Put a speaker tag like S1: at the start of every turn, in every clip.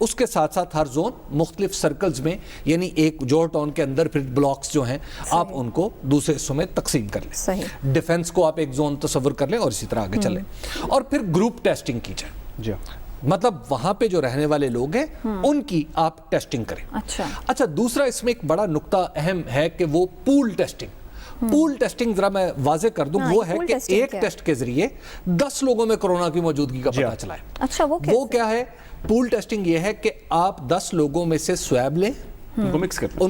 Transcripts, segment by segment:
S1: اس کے ساتھ ساتھ ہر زون مختلف سرکلز میں، یعنی ایک جوہر ٹاؤن کے اندر پھر بلاکس جو ہیں آپ ان کو دوسرے حصوں میں تقسیم کر لیں.
S2: صحیح.
S1: ڈیفنس کو آپ ایک زون تصور کر لیں اور اسی طرح آگے چلیں، اور پھر گروپ ٹیسٹنگ کی جائے.
S3: جی
S1: مطلب وہاں پہ جو رہنے والے لوگ ہیں ان کی آپ ٹیسٹنگ کریں. اچھا دوسرا اس میں ایک بڑا نقطہ اہم ہے کہ وہ پول ٹیسٹنگ. پول ٹیسٹنگ ذرا میں واضح کر دوں، وہ ہے کہ ایک ٹیسٹ کے ذریعے 10 لوگوں میں کرونا کی موجودگی کا پتہ چلائے.
S2: اچھا
S1: وہ کیا ہے؟ پول ٹیسٹنگ یہ ہے کہ آپ 10 لوگوں میں سے سویب لیں، ان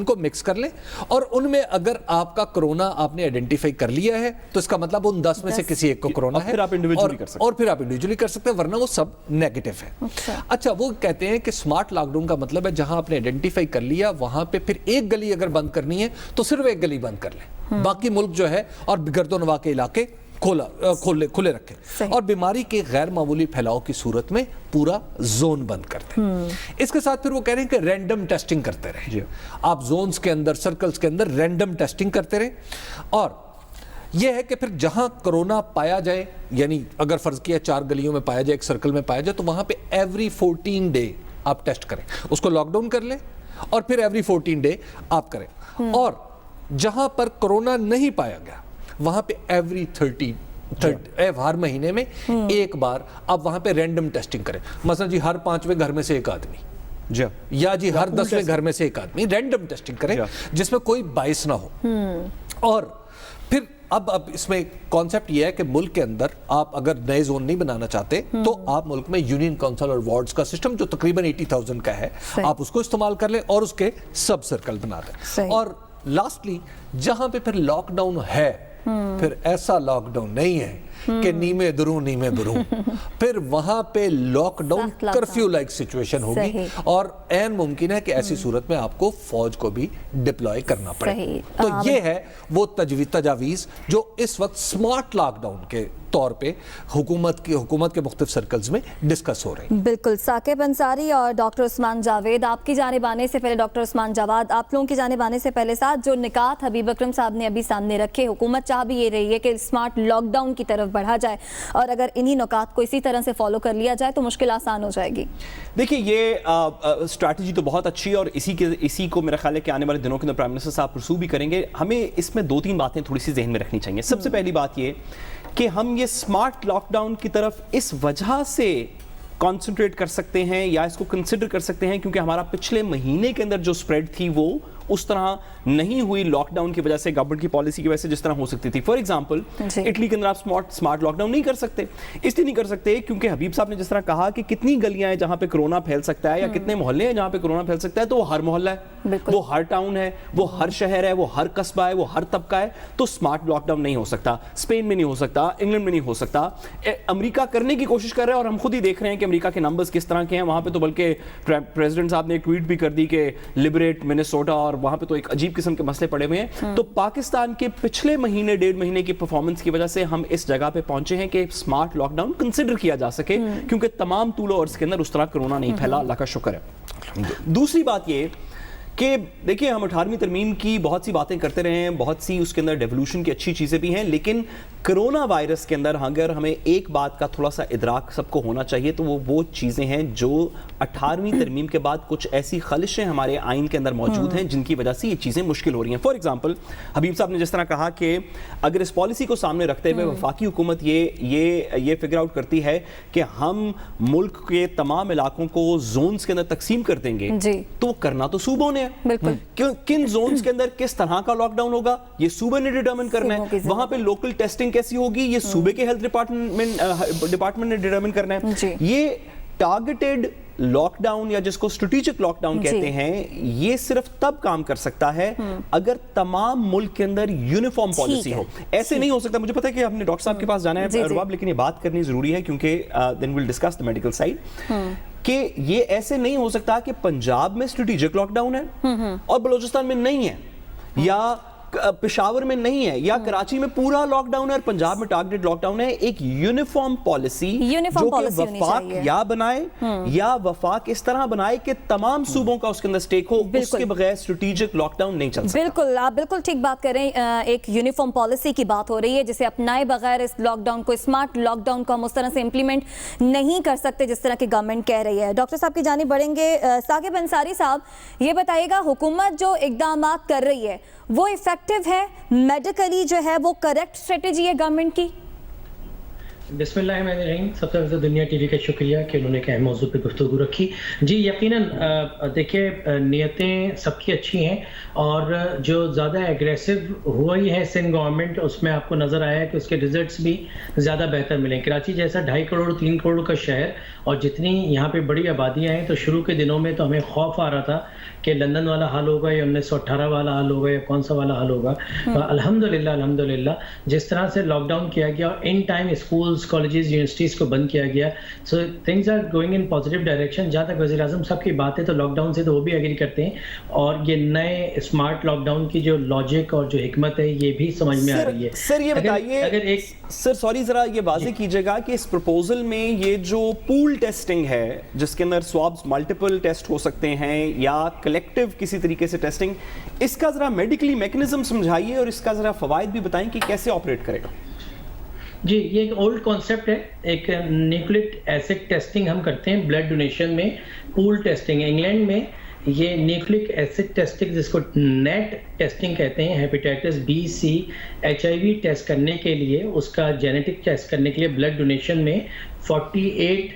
S1: کو مکس کر لیں، اور ان میں اگر آپ کا کرونا آپ نے آئیڈینٹیفائی کر لیا ہے تو اس کا مطلب ان 10 میں سے کسی ایک کو کرونا ہے، اور پھر آپ انڈیویجولی کر سکتے ہیں، ورنہ وہ سب نیگیٹو ہے. اچھا وہ کہتے ہیں کہ سمارٹ لاک ڈاؤن کا مطلب ہے جہاں آپ نے آئیڈینٹیفائی کر لیا وہاں پہ پھر ایک گلی اگر بند کرنی ہے تو صرف ایک گلی بند کر لیں، باقی ملک جو ہے اور گرد و نواح کے علاقے کھلے رکھیں، اور بیماری کے غیر معمولی پھیلاؤ کی صورت میں پورا زون بند کر دیں. اس کے ساتھ پھر وہ کہہ رہے ہیں کہ رینڈم ٹیسٹنگ کرتے رہیں. آپ زونز کے اندر، سرکلز کے اندر رینڈم ٹیسٹنگ کرتے رہیں، اور یہ ہے کہ پھر جہاں کرونا پایا جائے، یعنی اگر فرض کیا 4 گلیوں میں پایا جائے، ایک سرکل میں پایا جائے، تو وہاں پہ ایوری 14 ڈے آپ ٹیسٹ کریں، اس کو لاک ڈاؤن کر لیں، اور پھر ایوری 14 ڈے آپ کریں. اور جہاں پر کرونا نہیں پایا گیا وہاں پہ ایوری 30 ہر مہینے میں ایک بار آپ وہاں پہ رینڈم ٹیسٹنگ کریں. مثلا جی ہر 5ویں گھر میں سے ایک آدمی، یا جی ہر 10ویں گھر میں سے ایک آدمی رینڈم ٹیسٹنگ کریں جس میں کوئی باعث نہ ہو. اور پھر اب اس میں کانسیپٹ یہ ہے کہ ملک کے اندر آپ اگر نئے زون نہیں بنانا چاہتے تو آپ ملک میں یونین کونسل اور وارڈز کا سسٹم جو تقریباً 80,000 کا ہے آپ اس کو استعمال کر لیں اور اس کے سب سرکل بنا دیں. اور لاسٹلی جہاں پہ پھر لاک ڈاؤن ہے، پھر ایسا لاک ڈاؤن نہیں ہے کہ نیمے دروں پھر وہاں پہ lockdown curfew like situation ہوگی، اور عین ممکن ہے کہ ایسی صورت میں آپ کو فوج کو بھی ڈپلوائے کرنا پڑے. تو یہ ہے وہ تجاویز جو اس وقت سمارٹ لاک ڈاؤن کے طور پہ حکومت کے مختلف سرکلز میں ڈسکس ہو رہے ہیں.
S2: بالکل. ثاقب انصاری اور ڈاکٹر عثمان جاوید، آپ کی جانب آنے سے پہلے ڈاکٹر عثمان جاوید، آپ لوگوں کی جانب آنے سے پہلے ساتھ جو نکات حبیب اکرم صاحب نے ابھی سامنے رکھے، حکومت چاہ بھی یہ رہی ہے کہ اسمارٹ لاک ڈاؤن کی طرف بڑھا جائے، اور اگر انہی نکات کو اسی طرح سے فالو کر لیا جائے تو مشکل آسان ہو جائے گی.
S3: دیکھیے یہ اسٹریٹجی تو بہت اچھی ہے، اور اسی کو میرا خیال ہے کہ آنے والے دنوں کے اندر پرائم منسٹر صاحب پرسو بھی کریں گے. ہمیں اس میں 2-3 باتیں تھوڑی سی ذہن میں رکھنی چاہیے. سب سے پہلی بات یہ کہ ہم یہ سمارٹ لاک ڈاؤن کی طرف اس وجہ سے کانسنٹریٹ کر سکتے ہیں یا اس کو کنسیڈر کر سکتے ہیں کیونکہ ہمارا پچھلے مہینے کے اندر جو سپریڈ تھی وہ اس طرح نہیں ہوئی لاک ڈاؤن کی وجہ سے، گورنمنٹ کی پالیسی کی وجہ سے جس طرح ہو سکتی تھی. فار ایگزامپل اٹلی کے اندر آپ سمارٹ لاک ڈاؤن نہیں کر سکتے. اس لیے نہیں کر سکتے کیونکہ حبیب صاحب نے جس طرح کہا کہ کتنی گلیاں ہیں جہاں پہ کرونا پھیل سکتا ہے، یا کتنے محلے ہیں جہاں پہ کرونا پھیل سکتا ہے، تو وہ ہر محلہ ہے، وہ ہر ٹاؤن ہے، وہ ہر شہر ہے، وہ ہر قصبہ ہے، وہ ہر طبقہ ہے. تو سمارٹ لاک ڈاؤن نہیں ہو سکتا. اسپین میں نہیں ہو سکتا، انگلینڈ میں نہیں ہو سکتا. امریکہ کرنے کی کوشش کر رہا ہے، اور ہم خود ہی دیکھ رہے ہیں کہ امریکہ کے نمبرز کس طرح کے ہیں. وہاں پہ تو بلکہ پریزیڈنٹ صاحب نے ایک ٹویٹ بھی کر دی کہ لبریٹ منیسوٹا، اور وہاں پہ تو ایک عجیب قسم کے مسئلے پڑے ہوئے ہیں. تو پاکستان کے پچھلے مہینے 1.5 مہینے کی پرفارمنس کی وجہ سے ہم اس جگہ پہ پہنچے ہیں کہ سمارٹ لاک ڈاؤن کنسیڈر کیا جا سکے، کیونکہ تمام طول و عرض کے اندر اس طرح کرونا نہیں پھیلا، اللہ کا شکر ہے. دوسری بات یہ کہ دیکھیں ہم 18ویں ترمیم کی بہت سی باتیں کرتے رہے ہیں، بہت سی اس کے اندر ڈیولوشن کی اچھی چیزیں بھی ہیں، لیکن کرونا وائرس کے اندر اگر ہمیں ایک بات کا تھوڑا سا ادراک سب کو ہونا چاہیے تو وہ چیزیں ہیں جو 18ویں ترمیم کے بعد کچھ ایسی خلشیں ہمارے آئین کے اندر موجود ہیں جن کی وجہ سے یہ چیزیں مشکل ہو رہی ہیں. فار ایگزامپل حبیب صاحب نے جس طرح کہا کہ اگر اس پالیسی کو سامنے رکھتے ہوئے وفاقی حکومت یہ فگر آؤٹ کرتی ہے کہ ہم ملک کے تمام علاقوں کو زونز کے اندر تقسیم کر دیں گے، تو وہ کرنا تو صوبوں نے ہے. کن زونز کے اندر کس طرح کا لاک ڈاؤن ہوگا یہ صوبے نے ڈیٹرمن کرنا ہے. وہاں پہ لوکل ٹیسٹنگ کیسی ہوگی یہ صوبے کے ہیلتھ ڈپارٹمنٹ نے ڈیٹرمن کرنا ہے. یہ ٹارگیٹڈ لاک ڈاؤن یا جس کو اسٹریٹجک لاک ڈاؤن کہتے ہیں، یہ صرف تب کام کر سکتا ہے اگر تمام ملک کے اندر یونیفارم پالیسی ہو. ایسے نہیں ہو سکتا. مجھے پتا ہے کہ ہم نے ڈاکٹر صاحب کے پاس جانا ہے رباب، لیکن یہ بات کرنی ضروری ہے کیونکہ then we'll discuss the medical side کہ یہ ایسے نہیں ہو سکتا کہ پنجاب میں اسٹریٹجک لاک ڈاؤن ہے اور بلوچستان میں نہیں ہے، یا پشاور میں نہیں ہے یا کراچی میں پورا لاک ڈاؤن ہے اور پنجاب میں ٹارگیٹڈ لاک ڈاؤن ہے. ایک یونیفارم پالیسی جو کہ وفاق یا بنائے یا وفاق اس طرح بنائے کہ تمام صوبوں کا اس کے اندر سٹیک ہو, اس کے بغیر اسٹریٹجک لاک ڈاؤن نہیں چل سکتا.
S2: بالکل, آپ بالکل ٹھیک بات کر رہے ہیں. ایک یونیفارم پالیسی کی بات ہو رہی ہے جسے اپنائے بغیر اس لاک ڈاؤن کو, اسمارٹ لاک ڈاؤن کو ہم اس طرح سے امپلیمنٹ نہیں کر سکتے جس طرح کی گورنمنٹ کہہ رہی ہے. ڈاکٹر صاحب کی جانب بڑھیں گے. ثاقب انصاری صاحب, یہ بتائیے گا حکومت جو اقدامات کر رہی ہے وہ افیکٹو ہے, میڈیکلی جو ہے وہ کریکٹ اسٹریٹجی ہے گورنمنٹ کی؟
S4: بسم اللہ الرحمن الرحیم. سب سے پہلے دنیا ٹی وی کا شکریہ کہ انہوں نے ایک اہم موضوع پہ گفتگو رکھی. جی یقیناً دیکھیے نیتیں سب کی اچھی ہیں اور جو زیادہ ایگریسو ہوئی ہے سندھ گورنمنٹ اس میں آپ کو نظر آیا ہے کہ اس کے ریزلٹس بھی زیادہ بہتر ملیں. کراچی جیسا 2.5 کروڑ 3 کروڑ کا شہر اور جتنی یہاں پہ بڑی آبادیاں ہیں, تو شروع کے دنوں میں تو ہمیں خوف آ رہا تھا کہ لندن والا حال ہوگا یا 1918 والا حال ہوگا یا کون سا والا حال ہوگا. الحمدللہ جس طرح سے لاک ڈاؤن کیا گیا اور ان ٹائم اسکولز, کالجز, یونیورسٹیز کو بند کیا گیا, so things are going in positive direction. جہاں تک وزیر اعظم صاحب کی بات ہے تو لاک ڈاؤن سے تو وہ بھی ایگری کرتے ہیں اور یہ نئے اسمارٹ لاک ڈاؤن کی جو لاجک اور جو حکمت ہے یہ بھی سمجھ میں آ رہی ہے.
S3: سر یہ بتائیے,
S4: اگر ایک
S3: سر سوری ذرا یہ واضح کیجیے گا کہ اس پروپوزل میں یہ جو پول ٹیسٹنگ ہے جس کے اندر سوابز ملٹیپل ٹیسٹ ہو سکتے ہیں یا کلیکٹیو کسی طریقے سے ٹیسٹنگ, اس کا ذرا میڈیکلی میکنزم سمجھائیے اور اس کا ذرا فوائد بھی بتائیں کہ کیسے آپریٹ کرے گا.
S4: جی یہ ایک اولڈ کانسیپٹ ہے. ایک نیوکلک ایسڈ ٹیسٹنگ ہم کرتے ہیں بلڈ ڈونیشن میں, پول ٹیسٹنگ. انگلینڈ میں یہ نیوکلک ایسڈ ٹیسٹنگ جس کو نیٹ ٹیسٹنگ کہتے ہیں, hepatitis B C HIV test کرنے کے لیے, اس کا جینیٹک ٹیسٹ کرنے کے لیے بلڈ ڈونیشن میں 48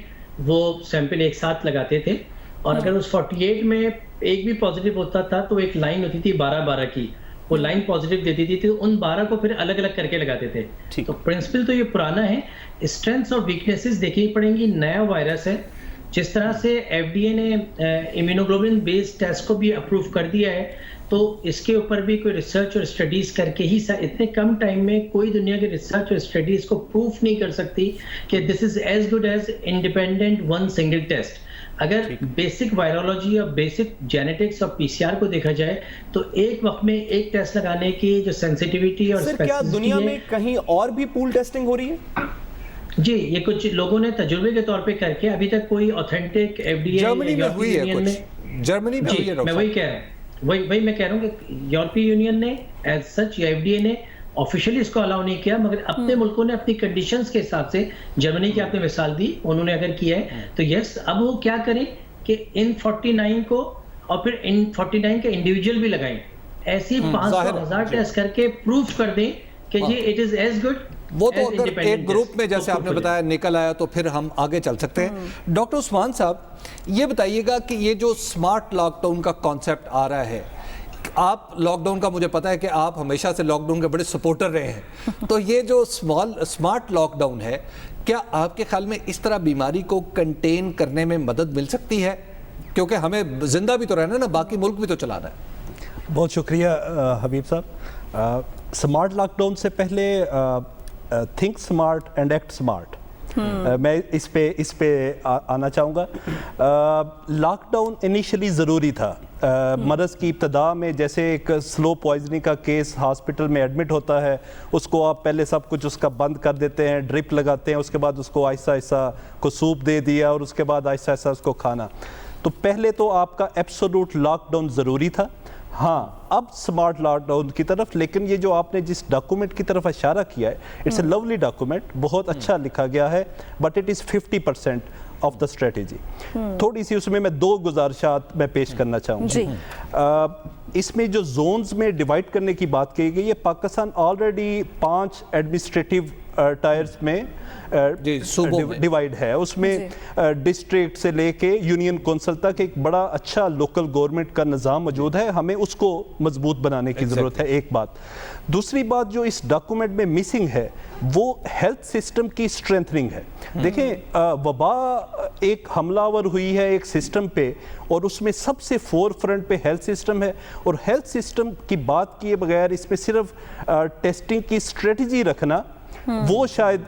S4: وہ سیمپل ایک ساتھ لگاتے تھے اور اگر اس 48 میں ایک بھی پازیٹیو ہوتا تھا تو ایک لائن ہوتی تھی 12 کی, وہ لائن پازیٹیو دیتی تھی تو ان 12 کو پھر الگ الگ کر کے لگاتے تھے. تو پرنسپل تو یہ پرانا ہے. اسٹرینتھس اور ویکنیسز دیکھنی پڑیں گی. نیا وائرس ہے, جس طرح سے FDA نے امیونوگلوبولن بیسڈ ٹیسٹ کو بھی اپروو کر دیا ہے تو اس کے اوپر بھی کوئی ریسرچ اور اسٹڈیز کر کے ہی, اتنے کم ٹائم میں کوئی دنیا کے ریسرچ اور اسٹڈیز کو پروف نہیں کر سکتی کہ this is as good as independent one single test. اگر بیسک وائرولوجی اور بیسک جینیٹکس اور PCR کو دیکھا جائے تو ایک وقت میں ایک ٹیسٹ لگانے کی جو سینسیٹیوٹی اور
S3: سر کیا دنیا میں کہیں اور بھی پول ٹیسٹنگ ہو رہی ہے؟
S4: جی یہ کچھ لوگوں نے تجربے کے طور پہ کر کے, ابھی تک کوئی اوتھینٹک FDA
S1: جرمنی میں ہوئی ہے کچھ, جرمنی میں ہوئی ہے.
S4: میں وہی کہہ رہا ہوں, وہی میں کہہ رہا ہوں کہ یورپی یونین نے ایز سچ یا FDA نے آفیشلی اس کو الاؤ نہیں کیا, مگر اپنے ملکوں نے اپنی کنڈیشنز کے حساب سے, جرمنی کی آپ نے مثال دی, انہوں نے اگر کیا ہے تو یس, اب وہ کیا کریں کہ ان 49 کو اور پھر ان 49 کے انڈیویجول بھی لگائیں, ایسی 500,000 ٹیسٹ کر کے پروف کر دیں کہ یہ اٹ از ایز گڈ.
S1: وہ تو اگر ایک گروپ میں جیسے آپ نے بتایا نکل آیا تو پھر ہم آگے چل سکتے ہیں. ڈاکٹر عثمان صاحب یہ بتائیے گا کہ یہ جو سمارٹ لاک ڈاؤن کا کانسیپٹ آ رہا ہے, آپ لاک ڈاؤن کا مجھے پتا ہے کہ آپ ہمیشہ سے لاک ڈاؤن کے بڑے سپورٹر رہے ہیں, تو یہ جو سمارٹ لاک ڈاؤن ہے کیا آپ کے خیال میں اس طرح بیماری کو کنٹین کرنے میں مدد مل سکتی ہے؟ کیونکہ ہمیں زندہ بھی تو رہنا ہے نا, باقی ملک بھی تو چلانا ہے.
S5: بہت شکریہ حبیب صاحب. سمارٹ لاک ڈاؤن سے پہلے think smart and act smart, میں اس پہ آنا چاہوں گا. لاک ڈاؤن انیشلی ضروری تھا. مرض کی ابتدا میں جیسے ایک سلو پوائزننگ کا کیس ہاسپٹل میں ایڈمٹ ہوتا ہے, اس کو آپ پہلے سب کچھ اس کا بند کر دیتے ہیں, ڈرپ لگاتے ہیں, اس کے بعد اس کو آہستہ آہستہ کو سوپ دے دیا اور اس کے بعد آہستہ آہستہ اس کو کھانا. تو پہلے تو آپ کا ایبسولوٹ لاک ڈاؤن ضروری تھا. ہاں اب سمارٹ لاک ڈاؤن کی طرف, لیکن یہ جو آپ نے جس ڈاکومنٹ کی طرف اشارہ کیا ہے, اٹس اے لولی ڈاکومنٹ, بہت اچھا لکھا گیا ہے, but it is 50% of the strategy. تھوڑی سی اس میں 2 گزارشات میں پیش کرنا چاہوں گا. اس میں جو زونز میں ڈیوائڈ کرنے کی بات کی گئی ہے, پاکستان آلریڈی 5 ایڈمنسٹریٹو ٹائرز میں ڈیوائڈ ہے. اس میں ڈسٹرکٹ سے لے کے یونین کونسل تک ایک بڑا اچھا لوکل گورنمنٹ کا نظام موجود ہے, ہمیں اس کو مضبوط بنانے کی ضرورت ہے. ایک بات. دوسری بات جو اس ڈاکومنٹ میں مسنگ ہے وہ ہیلتھ سسٹم کی اسٹرینتھنگ ہے. دیکھیں وبا ایک حملہ آور ہوئی ہے ایک سسٹم پہ, اور اس میں سب سے فور فرنٹ پہ ہیلتھ سسٹم ہے, اور ہیلتھ سسٹم کی بات کیے بغیر اس میں صرف ٹیسٹنگ کی اسٹریٹجی رکھنا وہ شاید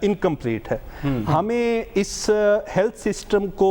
S5: انکمپلیٹ ہے. ہمیں اس ہیلتھ سسٹم کو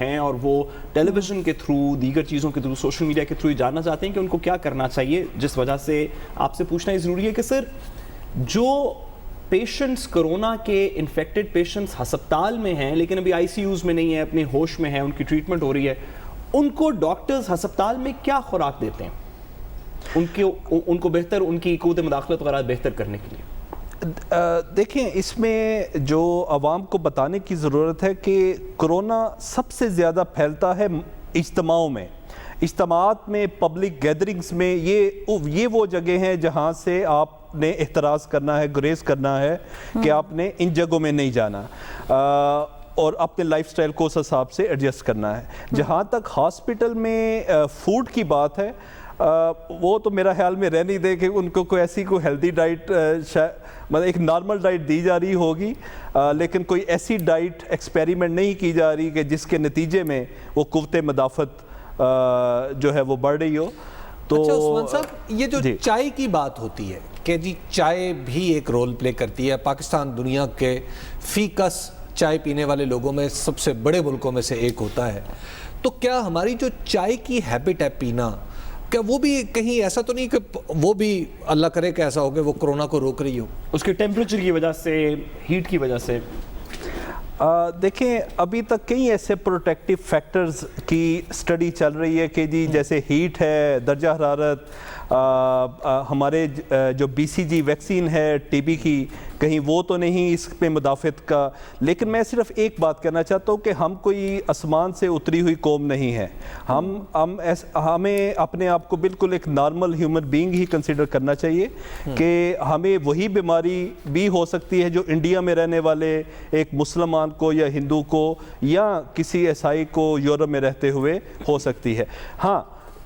S3: ہیں اور وہ ٹیلی ویژن کے تھرو, دیگر چیزوں کے تھرو, سوشل میڈیا کے تھرو جاننا چاہتے ہیں کہ ان کو کیا کرنا چاہیے, جس وجہ سے آپ سے پوچھنا یہ ضروری ہے کہ سر جو پیشنٹس کرونا کے انفیکٹڈ پیشنٹس ہسپتال میں ہیں لیکن ابھی آئی سی یوز میں نہیں ہیں, اپنے ہوش میں ہیں, ان کی ٹریٹمنٹ ہو رہی ہے, ان کو ڈاکٹرز ہسپتال میں کیا خوراک دیتے ہیں ان کو بہتر, ان کی قوت مداخلت وغیرہ بہتر کرنے کے لیے؟
S5: دیکھیں اس میں جو عوام کو بتانے کی ضرورت ہے کہ کرونا سب سے زیادہ پھیلتا ہے اجتماعوں میں, اجتماعات میں, پبلک گیدرنگز میں. یہ وہ جگہ ہیں جہاں سے آپ نے احتراز کرنا ہے, گریز کرنا ہے کہ آپ نے ان جگہوں میں نہیں جانا اور اپنے لائف سٹائل کو اس حساب سے ایڈجسٹ کرنا ہے. جہاں تک ہاسپٹل میں فوڈ کی بات ہے, وہ تو میرا خیال میں رہ نہیں دے کہ ان کو کوئی ایسی کوئی ہیلدی ڈائٹ, مطلب ایک نارمل ڈائٹ دی جا رہی ہوگی, لیکن کوئی ایسی ڈائٹ ایکسپیریمنٹ نہیں کی جا رہی کہ جس کے نتیجے میں وہ قوت مدافعت جو ہے وہ بڑھ رہی ہو. تو
S1: اچھا عثمان صاحب, یہ جو چائے کی بات ہوتی ہے کہ جی چائے بھی ایک رول پلے کرتی ہے, پاکستان دنیا کے فی کس چائے پینے والے لوگوں میں سب سے بڑے ملکوں میں سے ایک ہوتا ہے, تو کیا ہماری جو چائے کی ہیبٹ ہے پینا, کیا وہ بھی کہیں ایسا تو نہیں کہ وہ بھی اللہ کرے کہ ایسا ہو کہ وہ کرونا کو روک رہی ہو,
S3: اس کے ٹیمپریچر کی وجہ سے, ہیٹ کی وجہ سے؟
S5: دیکھیں ابھی تک کئی ایسے پروٹیکٹیو فیکٹرز کی اسٹڈی چل رہی ہے کہ جی جیسے ہیٹ ہے, درجہ حرارت, ہمارے جو بی سی جی ویکسین ہے ٹی بی کی, کہیں وہ تو نہیں اس پہ مدافعت کا. لیکن میں صرف ایک بات کہنا چاہتا ہوں کہ ہم کوئی آسمان سے اتری ہوئی قوم نہیں ہے. ہمیں اپنے آپ کو بالکل ایک نارمل ہیومن بینگ ہی کنسیڈر کرنا چاہیے کہ ہمیں وہی بیماری بھی ہو سکتی ہے جو انڈیا میں رہنے والے ایک مسلمان کو یا ہندو کو یا کسی عیسائی کو یورپ میں رہتے ہوئے ہو سکتی ہے. ہاں,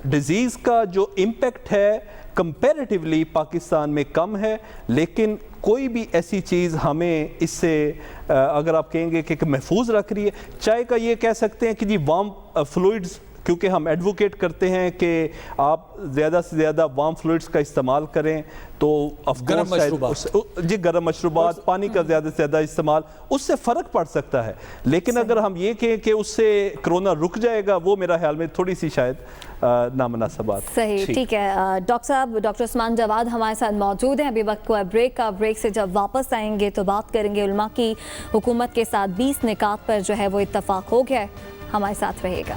S5: ڈیزیز کا جو امپیکٹ ہے کمپیریٹیولی پاکستان میں کم ہے, لیکن کوئی بھی ایسی چیز ہمیں اس سے اگر آپ کہیں گے کہ محفوظ رکھ رہی ہے. چائے کا یہ کہہ سکتے ہیں کہ جی وارم فلوئڈز, کیونکہ ہم ایڈوکیٹ کرتے ہیں کہ آپ زیادہ سے زیادہ وارم فلوئڈز کا استعمال کریں, تو
S1: گرم مشروبات,
S5: جی گرم مشروبات, پانی کا زیادہ سے زیادہ استعمال, اس سے فرق پڑ سکتا ہے. لیکن اگر ہم یہ کہیں کہ اس سے کرونا رک جائے گا, وہ میرا خیال میں تھوڑی سی شاید نامناسب بات.
S2: صحیح, ٹھیک ہے. ڈاکٹر صاحب, ڈاکٹر عثمان جواد ہمارے ساتھ موجود ہیں. ابھی وقت کو ہے بریک کا. بریک سے جب واپس آئیں گے تو بات کریں گے علماء کی حکومت کے ساتھ 20 نکات پر جو ہے وہ اتفاق ہو گیا ہے. ہمارے ساتھ رہیے گا.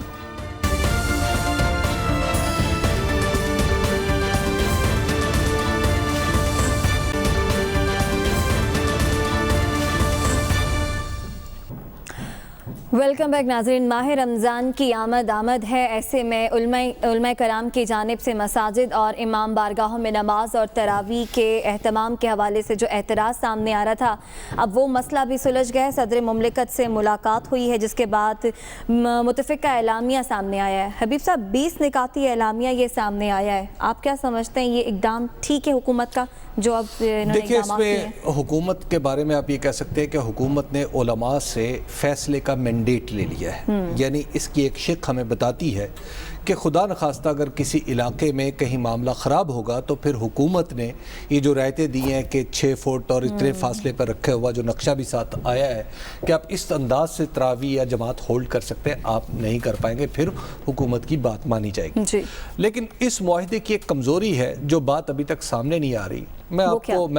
S2: ویلکم بیک ناظرین. ماہ رمضان کی آمد ہے, ایسے میں علماء کرام کی جانب سے مساجد اور امام بارگاہوں میں نماز اور تراویح کے اہتمام کے حوالے سے جو اعتراض سامنے آ رہا تھا, اب وہ مسئلہ بھی سلجھ گیا ہے. صدر مملکت سے ملاقات ہوئی ہے جس کے بعد متفقہ اعلامیہ سامنے آیا ہے. حبیب صاحب, 20 نکاتی اعلامیہ یہ سامنے آیا ہے, آپ کیا سمجھتے ہیں یہ اقدام ٹھیک ہے حکومت کا جو اب
S1: دیکھیں اس میں حکومت کے بارے میں آپ یہ کہہ سکتے ہیں کہ حکومت نے علماء سے فیصلے کا مینڈیٹ لے لیا ہے. یعنی اس کی ایک شق ہمیں بتاتی ہے کہ خدا نخواستہ اگر کسی علاقے میں کہیں معاملہ خراب ہوگا تو پھر حکومت نے یہ جو رعایتیں دی ہیں کہ 6 فٹ اور اتنے فاصلے پر رکھے ہوا جو نقشہ بھی ساتھ آیا ہے کہ آپ اس انداز سے تراویح یا جماعت ہولڈ کر سکتے ہیں, آپ نہیں کر پائیں گے, پھر حکومت کی بات مانی جائے گی. لیکن اس معاہدے کی ایک کمزوری ہے جو بات ابھی تک سامنے نہیں آ رہی. میں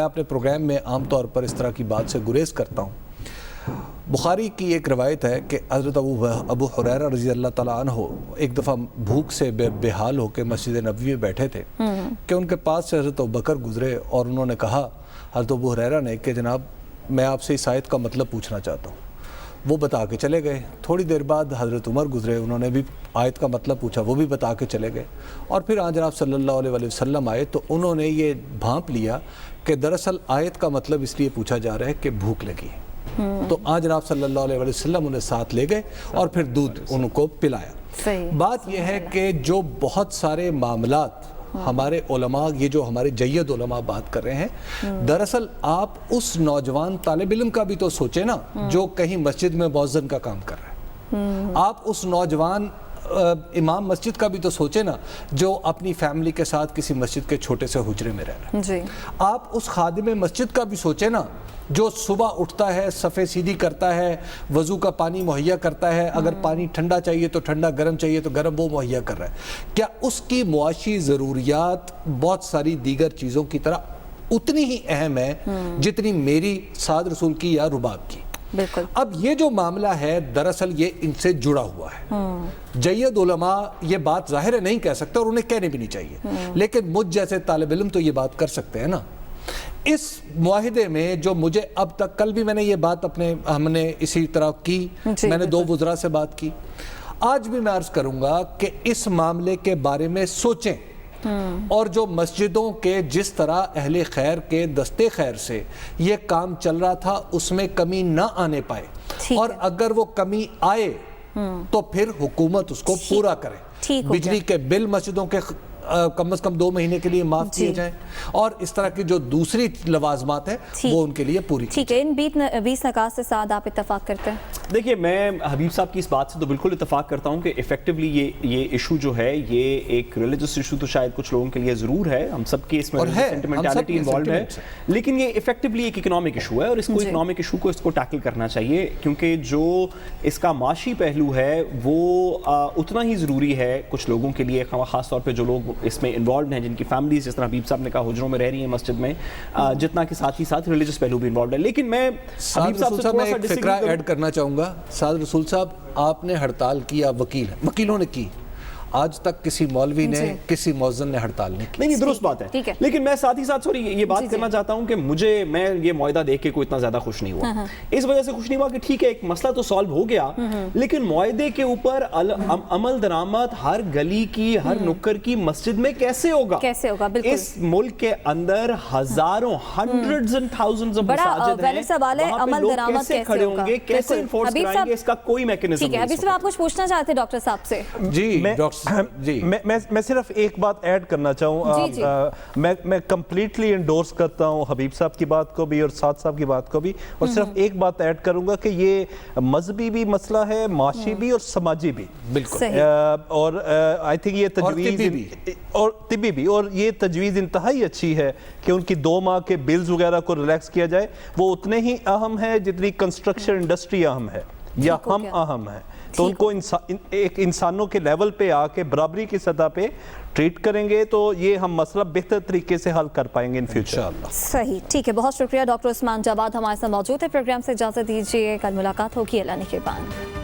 S1: اپنے پروگرام میں عام طور پر اس طرح کی بات سے گریز کرتا ہوں. بخاری کی ایک روایت ہے کہ حضرت ابو حریرہ رضی اللہ تعالیٰ عنہ ایک دفعہ بھوک سے بے حال ہو کے مسجد نبوی میں بیٹھے تھے کہ ان کے پاس سے حضرت ابوبکر گزرے اور انہوں نے کہا حضرت ابو حریرہ نے کہ جناب میں آپ سے اس آیت کا مطلب پوچھنا چاہتا ہوں. وہ بتا کے چلے گئے. تھوڑی دیر بعد حضرت عمر گزرے, انہوں نے بھی آیت کا مطلب پوچھا, وہ بھی بتا کے چلے گئے. اور پھر آن جناب صلی اللہ علیہ وسلم آئے تو انہوں نے یہ بھانپ لیا کہ دراصل آیت کا مطلب اس لیے پوچھا جا رہا ہے کہ بھوک لگی. تو آن جناب صلی اللہ علیہ وسلم انہیں ساتھ لے گئے اور پھر دودھ ان کو پلایا. بات یہ ہے کہ جو بہت سارے معاملات ہمارے علماء, یہ جو ہمارے جید علماء بات کر رہے ہیں, دراصل آپ اس نوجوان طالب علم کا بھی تو سوچیں نا جو کہیں مسجد میں مؤذن کا کام کر رہا ہے. آپ اس نوجوان امام مسجد کا بھی تو سوچیں نا جو اپنی فیملی کے ساتھ کسی مسجد کے چھوٹے سے حجرے میں رہ رہا ہے. آپ اس خادم مسجد کا بھی سوچیں نا جو صبح اٹھتا ہے صفے سیدھی کرتا ہے, وضو کا پانی مہیا کرتا ہے, اگر پانی ٹھنڈا چاہیے تو ٹھنڈا, گرم چاہیے تو گرم, وہ مہیا کر رہا ہے, کیا اس کی معاشی ضروریات بہت ساری دیگر چیزوں کی طرح اتنی ہی اہم ہے جتنی میری, سعد رسول کی یا رباب کی؟
S2: بالکل.
S1: اب یہ جو معاملہ ہے دراصل یہ ان سے جڑا ہوا ہے. جید علماء یہ بات ظاہر ہے نہیں کہہ سکتے اور انہیں کہنے بھی نہیں چاہیے, لیکن مجھ جیسے طالب علم تو یہ بات کر سکتے ہیں نا. اس معاہدے میں جو مجھے اب تک, کل بھی میں نے یہ بات ہم نے اسی طرح کی, میں نے 2 وزراء سے بات کی, آج بھی میں عرض کروں گا کہ اس معاملے کے بارے میں سوچیں, اور جو مسجدوں کے جس طرح اہل خیر کے دستے خیر سے یہ کام چل رہا تھا اس میں کمی نہ آنے پائے, اور اگر وہ کمی آئے تو پھر حکومت اس کو پورا کرے. بجلی کے بل مسجدوں کے کم از کم 2 مہینے کے لیے معاف کیے جائیں, اور اس طرح کی جو دوسری لوازمات ہیں وہ ان کے لیے پوری.
S2: ٹھیک ہے, ان 20 نکات سے ساتھ آپ اتفاق کرتے ہیں؟
S3: دیکھیے, میں حبیب صاحب کی اس بات سے تو بالکل اتفاق کرتا ہوں کہ ایفیکٹولی یہ ایشو جو ہے یہ ایک ریلیجس ایشو تو شاید کچھ لوگوں کے لیے ضرور ہے, ہم سب کی اس میں سینٹیمنٹیلٹی انوالوڈ ہے, لیکن یہ ایفیکٹولی ایک اکنامک ایشو ہے, اور اس کو اکنامک ایشو کو اس کو ٹیکل کرنا چاہیے, کیونکہ جو اس کا معاشی پہلو ہے وہ اتنا ہی ضروری ہے کچھ لوگوں کے لیے, خاص طور پہ جو لوگ اس میں انوالوڈ ہیں, جن کی فیملیز جس طرح حبیب صاحب نے کہا حجروں میں رہ رہی ہیں مسجد میں, جتنا کہ ساتھ ہی ساتھ ریلیجس پہلو بھی انوالوڈ ہے. لیکن میں حبیب صاحب سے تھوڑا سا
S1: ایک فقرہ ایڈ کرنا چاہوں گا. سعد رسول صاحب, آپ نے ہڑتال کی, آپ وکیل ہیں, وکیلوں نے کی, آج تک کسی مولوی نے کسی مؤذن نے ہڑتال نہیں کی.
S3: نہیں, درست بات ہے, لیکن میں ساتھ ہی ساتھ یہ بات کرنا چاہتا ہوں کہ میں یہ معاہدہ دیکھ کے کوئی اتنا زیادہ خوش نہیں ہوا. اس وجہ سے خوش نہیں ہوا کہ ٹھیک ہے ایک مسئلہ تو سالو ہو گیا, لیکن معاہدے کے اوپر عمل درآمد ہر گلی کی, ہر نکر کی مسجد میں کیسے ہوگا؟ اس ملک کے اندر ہزاروں, ہنڈریڈز اینڈ تھاؤزنڈز مساجد ہیں, وہاں پہ لوگ کیسے کھڑے ہوں گے, کیسے انفورس کرائیں گے, اس کا کوئی میکینزم نہیں.
S2: حبیب صاحب, آپ کچھ پوچھنا چاہتے ہیں ڈاکٹر صاحب سے؟
S1: جی
S5: میں صرف ایک بات ایڈ کرنا چاہوں, میں کمپلیٹلی انڈورس کرتا ہوں حبیب صاحب کی بات کو بھی اور سعد صاحب کی بات کو بھی, اور صرف ایک بات ایڈ کروں گا کہ یہ مذہبی بھی مسئلہ ہے, معاشی بھی اور سماجی بھی, بالکل, اور آئی تھنک یہ تجویز اور طبی بھی, اور یہ تجویز انتہائی اچھی ہے کہ ان کی 2 ماہ کے بلز وغیرہ کو ریلیکس کیا جائے. وہ اتنے ہی اہم ہے جتنی کنسٹرکشن انڈسٹری اہم ہے یا ہم اہم ہیں, تو ان کو ایک انسانوں کے لیول پہ آ کے برابری کی سطح پہ ٹریٹ کریں گے تو یہ ہم مسئلہ بہتر طریقے سے حل کر پائیں گے ان فیوچر.
S2: صحیح, ٹھیک ہے, بہت شکریہ. ڈاکٹر عثمان جواد ہمارے ساتھ موجود ہے. پروگرام سے اجازت دیجیے, کل ملاقات ہوگی اعلان کے بعد.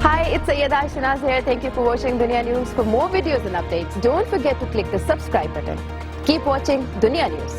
S6: Hi, it's Sayyeda Shanaz here. Thank you for watching Dunya News. For more videos and updates, don't forget to click the subscribe button. Keep watching Dunya News.